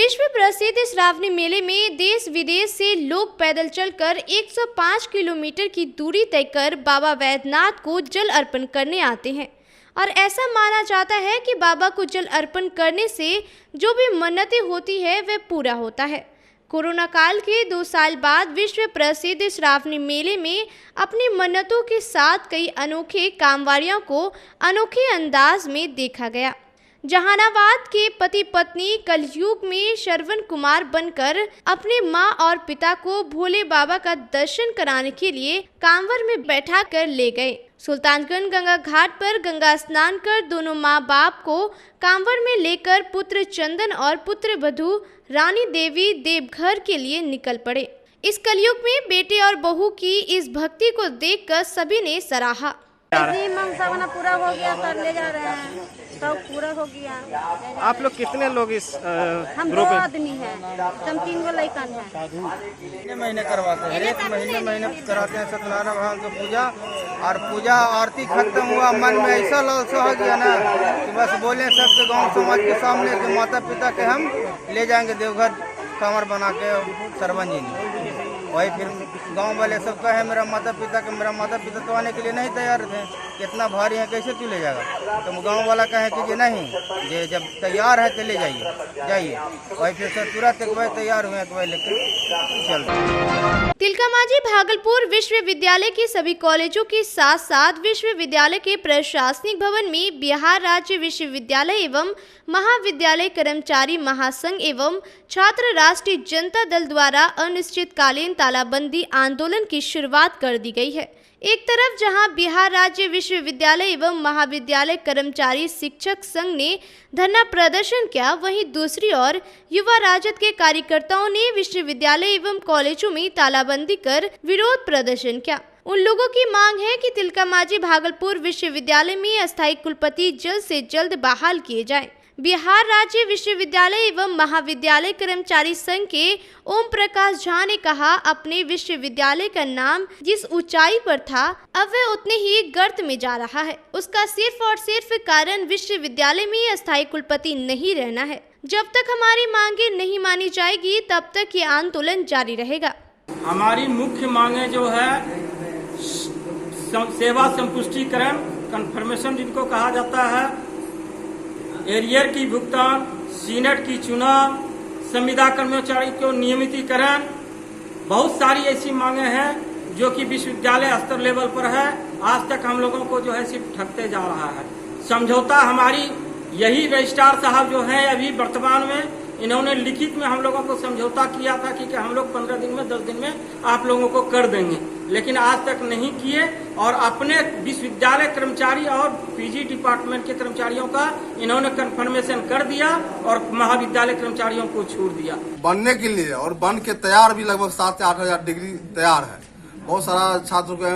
विश्व प्रसिद्ध श्रावणी मेले में देश विदेश से लोग पैदल चलकर 105 किलोमीटर की दूरी तय कर बाबा वैद्यनाथ को जल अर्पण करने आते हैं और ऐसा माना जाता है कि बाबा को जल अर्पण करने से जो भी मन्नतें होती है वह पूरा होता है। कोरोना काल के 2 साल बाद विश्व प्रसिद्ध श्रावणी मेले में अपनी मन्नतों के साथ कई अनोखे कांवड़ियों को अनोखे अंदाज में देखा गया। जहानाबाद के पति पत्नी कलयुग में श्रवण कुमार बनकर अपने मां और पिता को भोले बाबा का दर्शन कराने के लिए कांवर में बैठा कर ले गए। सुल्तानगंज गंगा घाट पर गंगा स्नान कर दोनों मां बाप को कांवर में लेकर पुत्र चंदन और पुत्र वधू रानी देवी देवघर के लिए निकल पड़े। इस कलयुग में बेटे और बहू की इस भक्ति को देखकर सभी ने सराहा। पूरा हो गया, सब ले जा रहे हैं, सब पूरा हो गया। आप लोग कितने लोग इस हम 2 आदमी हैं, हम 3 गो लड़कन हैं। महीने करवाते हैं, एक महीने कराते हैं सत्यनारायण भगवान की पूजा। और पूजा आरती खत्म हुआ, मन में ऐसा लालसा हो गया ना कि बस बोले सबके गांव समाज के सामने कि माता पिता के हम ले जाएंगे देवघर कांवर बना के सरवन जी ने। वही फिर गांव वाले सब कहे मेरा माता पिता तो आने के लिए नहीं तैयार थे, कितना भारी है, कैसे तू ले जाएगा। तो गांव वाला कहे कि नहीं, ये जब तैयार है तो ले जाइए। वही फिर सब तुरंत एक बार तैयार हुए, एक बार लेकर चल। तिलकामाझी भागलपुर विश्वविद्यालय के सभी कॉलेजों के साथ साथ विश्वविद्यालय के प्रशासनिक भवन में बिहार राज्य विश्वविद्यालय एवं महाविद्यालय कर्मचारी महासंघ एवं छात्र राष्ट्रीय जनता दल द्वारा अनिश्चितकालीन तालाबंदी आंदोलन की शुरुआत कर दी गई है। एक तरफ जहां बिहार राज्य विश्वविद्यालय एवं महाविद्यालय कर्मचारी शिक्षक संघ ने धरना प्रदर्शन किया, वहीं दूसरी ओर युवा राजद के कार्यकर्ताओं ने विश्वविद्यालय एवं कॉलेजों में तालाबंदी कर विरोध प्रदर्शन किया। उन लोगों की मांग है कि तिलकामाझी भागलपुर विश्वविद्यालय में अस्थायी कुलपति जल्द से जल्द बहाल किए जाएं। बिहार राज्य विश्वविद्यालय एवं महाविद्यालय कर्मचारी संघ के ओम प्रकाश झा ने कहा, अपने विश्वविद्यालय का नाम जिस ऊंचाई पर था अब वह उतने ही गर्त में जा रहा है। उसका सिर्फ और सिर्फ कारण विश्वविद्यालय में अस्थायी कुलपति नहीं रहना है। जब तक हमारी मांगे नहीं मानी जाएगी तब तक ये आंदोलन जारी रहेगा। हमारी मुख्य मांगे जो है सेवा संपुष्टिकरण कन्फर्मेशन जिनको कहा जाता है, एरियर की भुगतान, सीनेट की चुनाव, संविदा कर्मचारी को नियमितीकरण, बहुत सारी ऐसी मांगे हैं जो कि विश्वविद्यालय स्तर लेवल पर है। आज तक हम लोगों को जो है सिर्फ ठगते जा रहा है। समझौता हमारी यही रजिस्ट्रार साहब जो है अभी वर्तमान में इन्होंने लिखित में हम लोगों को समझौता किया था कि हम लोग 15 दिन में 10 दिन में आप लोगों को कर देंगे, लेकिन आज तक नहीं किए। और अपने विश्वविद्यालय कर्मचारी और पीजी डिपार्टमेंट के कर्मचारियों का इन्होंने कंफर्मेशन कर दिया और महाविद्यालय कर्मचारियों को छोड़ दिया बनने के लिए। और बन के तैयार भी लगभग 7 से 8 हजार डिग्री तैयार है। बहुत सारा छात्रों को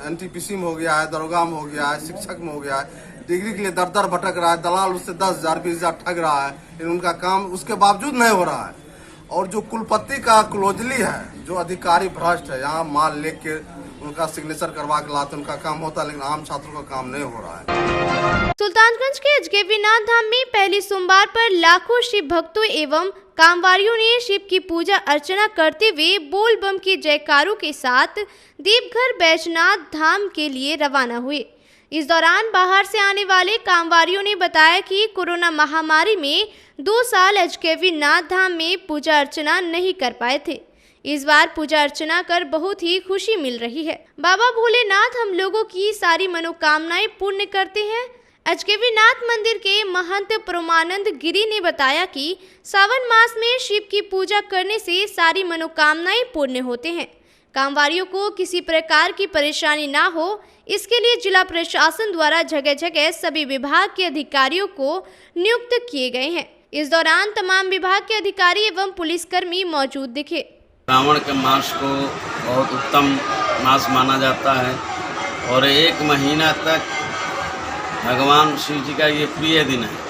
NTPC में हो गया है, दरोगा में हो गया है, शिक्षक में हो गया है। डिग्री के लिए दर भटक रहा है, दलाल उससे 10,000 20,000 ठग रहा है, लेकिन उनका काम उसके बावजूद नहीं हो रहा है। और जो कुलपति का क्लोजली है, जो अधिकारी भ्रष्ट है, यहाँ माल लेके उनका सिग्नेचर करवा के लाते उनका काम होता है, लेकिन आम छात्रों का काम नहीं हो रहा है। सुल्तानगंज के अजगैबीनाथ धाम में पहली सोमवार पर लाखों शिव भक्तों एवं कांवड़ियों ने शिव की पूजा अर्चना करते हुए बोल बम के जयकारों के साथ देवघर बैजनाथ धाम के लिए रवाना हुए। इस दौरान बाहर से आने वाले कांवड़ियों ने बताया कि कोरोना महामारी में 2 साल अजगैबीनाथ धाम में पूजा अर्चना नहीं कर पाए थे। इस बार पूजा अर्चना कर बहुत ही खुशी मिल रही है। बाबा भोलेनाथ हम लोगों की सारी मनोकामनाएं पूर्ण करते हैं। अजगैबीनाथ मंदिर के महंत परमानंद गिरी ने बताया कि सावन मास में शिव की पूजा करने से सारी मनोकामनाएं पूर्ण होते हैं। कांवड़ियों को किसी प्रकार की परेशानी ना हो, इसके लिए जिला प्रशासन द्वारा जगह जगह सभी विभाग के अधिकारियों को नियुक्त किए गए हैं। इस दौरान तमाम विभाग के अधिकारी एवं पुलिसकर्मी मौजूद दिखे। श्रावण के मास को बहुत उत्तम मास माना जाता है और 1 महीना तक भगवान शिव जी का ये प्रिय दिन है।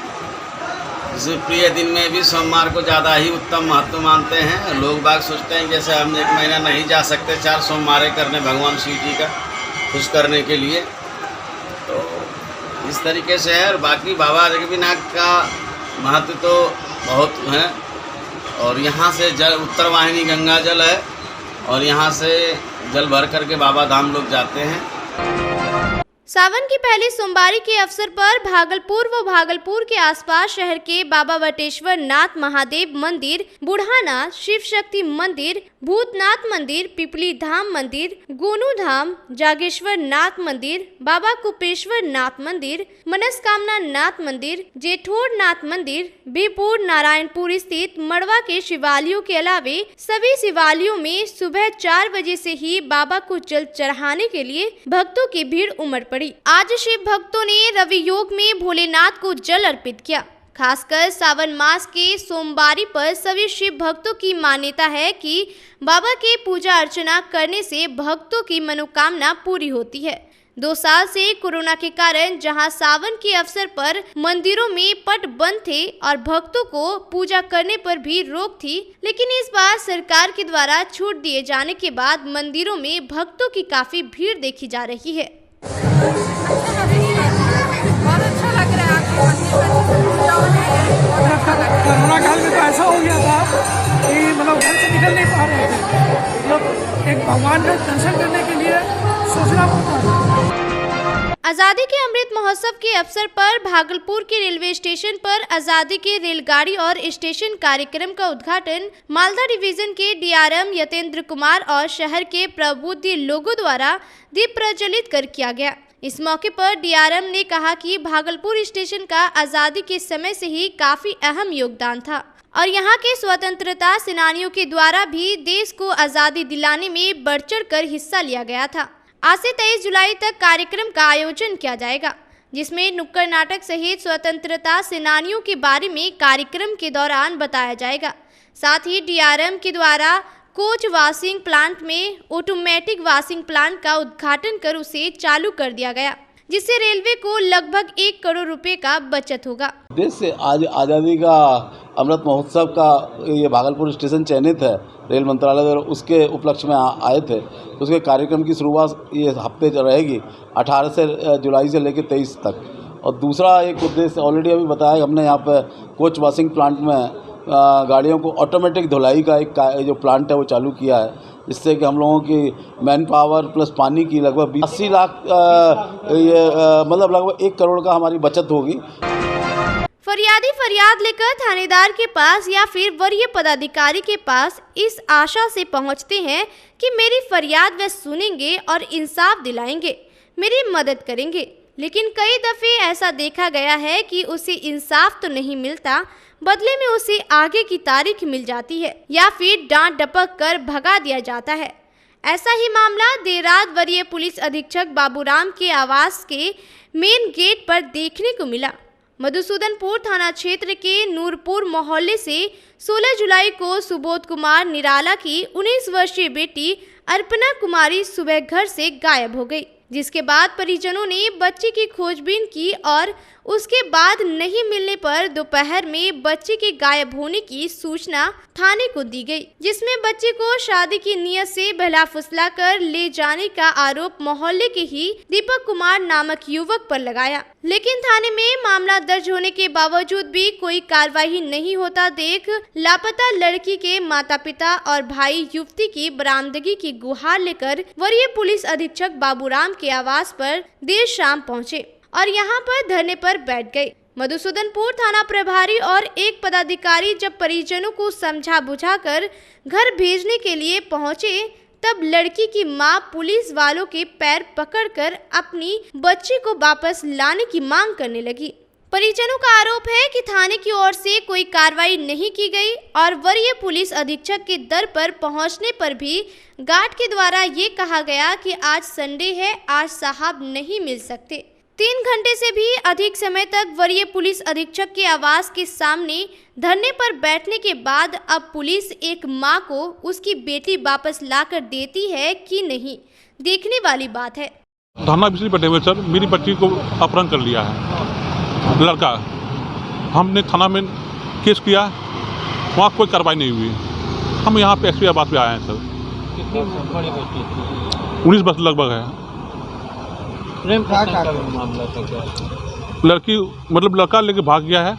इस प्रिय दिन में भी सोमवार को ज़्यादा ही उत्तम महत्व मानते हैं। लोग बाग सोचते हैं जैसे हम 1 महीना नहीं जा सकते 4 सोमवार करने भगवान शिव जी का खुश करने के लिए, तो इस तरीके से है। और बाकी बाबा अजगैबीनाथ का महत्व तो बहुत है और यहाँ से जल उत्तर वाहिनी गंगा जल है और यहाँ से जल भर करके बाबा धाम लोग जाते हैं। सावन की पहली सोमवारी के अवसर पर भागलपुर व भागलपुर के आसपास शहर के बाबा वटेश्वर नाथ महादेव मंदिर, बुढ़ानाथ शिव शक्ति मंदिर, भूतनाथ मंदिर, पिपली धाम मंदिर, गोनू धाम, जागेश्वर नाथ मंदिर, बाबा कुपेश्वर नाथ मंदिर, मनस्कामना नाथ मंदिर, जेठोर नाथ मंदिर, बीपुर नारायणपुर स्थित मड़वा के शिवालयों के अलावे सभी शिवालयों में सुबह 4 बजे से ही बाबा को जल चढ़ाने के लिए भक्तों की भीड़ उमड़ पड़ी। आज शिव भक्तों ने रवि योग में भोलेनाथ को जल अर्पित किया। खासकर सावन मास के सोमवारी पर सभी शिव भक्तों की मान्यता है कि बाबा की पूजा अर्चना करने से भक्तों की मनोकामना पूरी होती है। 2 साल से कोरोना के कारण जहां सावन के अवसर पर मंदिरों में पट बंद थे और भक्तों को पूजा करने पर भी रोक थी, लेकिन इस बार सरकार के द्वारा छूट दिए जाने के बाद मंदिरों में भक्तों की काफी भीड़ देखी जा रही है। बहुत अच्छा लग रहा है। कोरोना काल में तो ऐसा हो गया था कि मतलब घर से निकल नहीं पा रहे थे, मतलब एक भगवान का दर्शन करने के लिए सोचना पड़ता था। आज़ादी के अमृत महोत्सव के अवसर पर भागलपुर के रेलवे स्टेशन पर आज़ादी के रेलगाड़ी और स्टेशन कार्यक्रम का उद्घाटन मालदा डिवीजन के डीआरएम यतेंद्र कुमार और शहर के प्रबुद्ध लोगों द्वारा दीप प्रज्वलित कर किया गया। इस मौके पर डीआरएम ने कहा कि भागलपुर स्टेशन का आज़ादी के समय से ही काफी अहम योगदान था और यहाँ के स्वतंत्रता सेनानियों के द्वारा भी देश को आज़ादी दिलाने में बढ़ चढ़ कर हिस्सा लिया गया था। आज से 23 जुलाई तक कार्यक्रम का आयोजन किया जाएगा, जिसमें नुक्कड़ नाटक सहित स्वतंत्रता सेनानियों के बारे में कार्यक्रम के दौरान बताया जाएगा। साथ ही डीआरएम के द्वारा कोच वॉशिंग प्लांट में ऑटोमेटिक वॉशिंग प्लांट का उद्घाटन कर उसे चालू कर दिया गया, जिससे रेलवे को लगभग 1 करोड़ रुपए का बचत होगा। देश से आज आज़ादी का अमृत महोत्सव का ये भागलपुर स्टेशन चयनित है रेल मंत्रालय द्वारा, उसके उपलक्ष्य में आए थे। उसके कार्यक्रम की शुरुआत ये हफ्ते रहेगी 18 से जुलाई से लेकर 23 तक। और दूसरा एक उद्देश्य ऑलरेडी अभी बताया हमने, यहाँ पर कोच वॉशिंग प्लांट में गाड़ियों को ऑटोमेटिक धुलाई का एक जो प्लांट है वो चालू किया है, जिससे कि हम लोगों की मैन पावर प्लस पानी की लगभग 80 लाख मतलब लगभग 1 करोड़ का हमारी बचत होगी। फरियादी फरियाद लेकर थानेदार के पास या फिर वरीय पदाधिकारी के पास इस आशा से पहुंचते हैं कि मेरी फरियाद वे सुनेंगे और इंसाफ दिलाएंगे, मेरी मदद करेंगे। लेकिन कई दफे ऐसा देखा गया है कि उसे इंसाफ तो नहीं मिलता, बदले में उसे आगे की तारीख मिल जाती है या फिर डांट डपक कर भगा दिया जाता है। ऐसा ही मामला देर रात वरीय पुलिस अधीक्षक बाबूराम के आवास के मेन गेट पर देखने को मिला। मधुसूदनपुर थाना क्षेत्र के नूरपुर मोहल्ले से 16 जुलाई को सुबोध कुमार निराला की 19 वर्षीय बेटी अर्पणा कुमारी सुबह घर से गायब हो गई, जिसके बाद परिजनों ने बच्ची की खोजबीन की और उसके बाद नहीं मिलने पर दोपहर में बच्चे के गायब होने की सूचना थाने को दी गई, जिसमें बच्चे को शादी की नियत से बहला फुसला कर ले जाने का आरोप मोहल्ले के ही दीपक कुमार नामक युवक पर लगाया। लेकिन थाने में मामला दर्ज होने के बावजूद भी कोई कार्रवाई नहीं होता देख लापता लड़की के माता पिता और भाई युवती की बरामदगी की गुहार लेकर वरीय पुलिस अधीक्षक बाबूराम के आवास पर देर शाम पहुंचे और यहां पर धरने पर बैठ गए। मधुसूदनपुर थाना प्रभारी और एक पदाधिकारी जब परिजनों को समझा बुझाकर घर भेजने के लिए पहुंचे, तब लड़की की मां पुलिस वालों के पैर पकड़कर अपनी बच्ची को वापस लाने की मांग करने लगी। परिजनों का आरोप है कि थाने की ओर से कोई कार्रवाई नहीं की गई और वरीय पुलिस अधीक्षक के दर पर पहुंचने पर भी गार्ड के द्वारा ये कहा गया कि आज संडे है, आज साहब नहीं मिल सकते। 3 घंटे से भी अधिक समय तक वरीय पुलिस अधीक्षक के आवास के सामने धरने पर बैठने के बाद अब पुलिस एक मां को उसकी बेटी वापस लाकर देती है कि नहीं, देखने वाली बात है। थाना बिजली बैठे हुए सर, मेरी बच्ची को अपहरण कर लिया है लड़का। हमने थाना में केस किया, वहाँ कोई कार्रवाई नहीं हुई। हम यहाँ पे एसपी आवास पे आए हैं सर। कितनी बड़ी बच्ची थी? 19 वर्ष लगभग है। मामला क्या? लड़की मतलब लड़का लेके भाग गया है,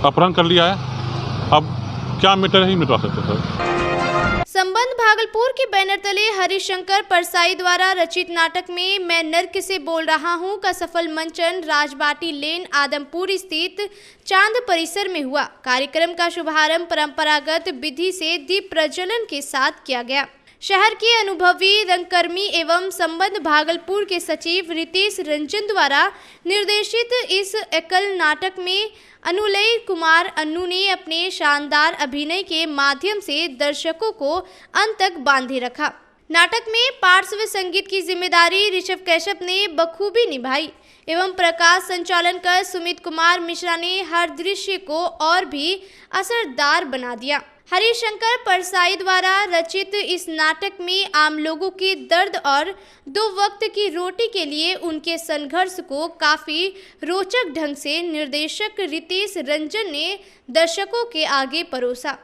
अपहरण कर लिया है। अब क्या मैटर है ही मिटवा सकते सर। संबंध भागलपुर के बैनर तले हरिशंकर परसाई द्वारा रचित नाटक में मैं नर्क से बोल रहा हूं का सफल मंचन राजबाटी लेन आदमपुर स्थित चांद परिसर में हुआ। कार्यक्रम का शुभारंभ परंपरागत विधि से दीप प्रज्वलन के साथ किया गया। शहर के अनुभवी रंगकर्मी एवं संबंध भागलपुर के सचिव रितेश रंजन द्वारा निर्देशित इस एकल नाटक में अनुलय कुमार अन्नू ने अपने शानदार अभिनय के माध्यम से दर्शकों को अंत तक बांधे रखा। नाटक में पार्श्व संगीत की जिम्मेदारी ऋषभ कैश्यप ने बखूबी निभाई एवं प्रकाश संचालन कर सुमित कुमार मिश्रा ने हर दृश्य को और भी असरदार बना दिया। हरिशंकर परसाई द्वारा रचित इस नाटक में आम लोगों के दर्द और 2 वक्त की रोटी के लिए उनके संघर्ष को काफी रोचक ढंग से निर्देशक रितेश रंजन ने दर्शकों के आगे परोसा।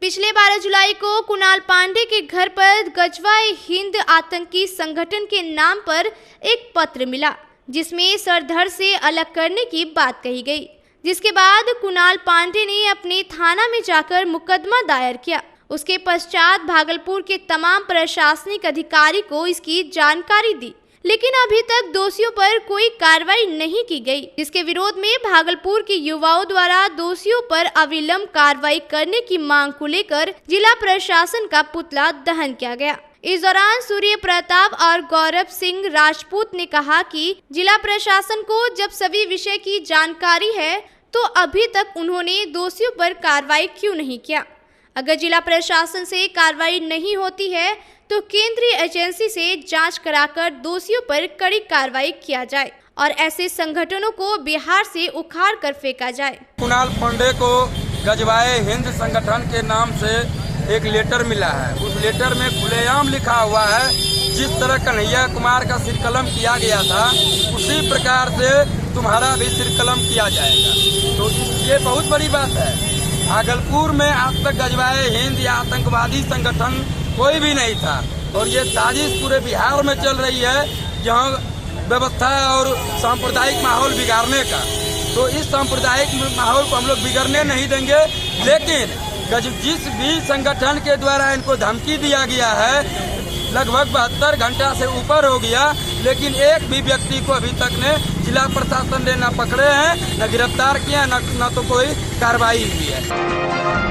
पिछले 12 जुलाई को कुणाल पांडे के घर पर गजवाए हिंद आतंकी संगठन के नाम पर एक पत्र मिला, जिसमें सरधड़ से अलग करने की बात कही गई। जिसके बाद कुणाल पांडे ने अपने थाना में जाकर मुकदमा दायर किया। उसके पश्चात भागलपुर के तमाम प्रशासनिक अधिकारी को इसकी जानकारी दी, लेकिन अभी तक दोषियों पर कोई कार्रवाई नहीं की गई, जिसके विरोध में भागलपुर के युवाओं द्वारा दोषियों पर अविलंब कार्रवाई करने की मांग को लेकर जिला प्रशासन का पुतला दहन किया गया। इस दौरान सूर्य प्रताप और गौरव सिंह राजपूत ने कहा कि जिला प्रशासन को जब सभी विषय की जानकारी है तो अभी तक उन्होंने दोषियों पर कार्रवाई क्यों नहीं किया। अगर जिला प्रशासन से कार्रवाई नहीं होती है तो केंद्रीय एजेंसी से जांच कराकर दोषियों पर कड़ी कार्रवाई किया जाए और ऐसे संगठनों को बिहार से उखाड़ कर फेंका जाए। कुणाल पांडे को गजवाए हिंद संगठन के नाम से एक लेटर मिला है। उस लेटर में खुलेआम लिखा हुआ है, जिस तरह कन्हैया कुमार का सिरकलम किया गया था उसी प्रकार से तुम्हारा भी सिरकलम किया जाएगा। तो ये बहुत बड़ी बात है। भागलपुर में आज तक गजवाए हिंद या आतंकवादी संगठन कोई भी नहीं था और ये साजिश पूरे बिहार में चल रही है, जहाँ व्यवस्था और सांप्रदायिक माहौल बिगाड़ने का। तो इस सांप्रदायिक माहौल को हम लोग बिगड़ने नहीं देंगे, लेकिन जिस भी संगठन के द्वारा इनको धमकी दिया गया है, लगभग 72 घंटा से ऊपर हो गया, लेकिन एक भी व्यक्ति को अभी तक ने जिला प्रशासन ने न पकड़े हैं, न गिरफ्तार किया, न तो कोई कार्रवाई हुई है।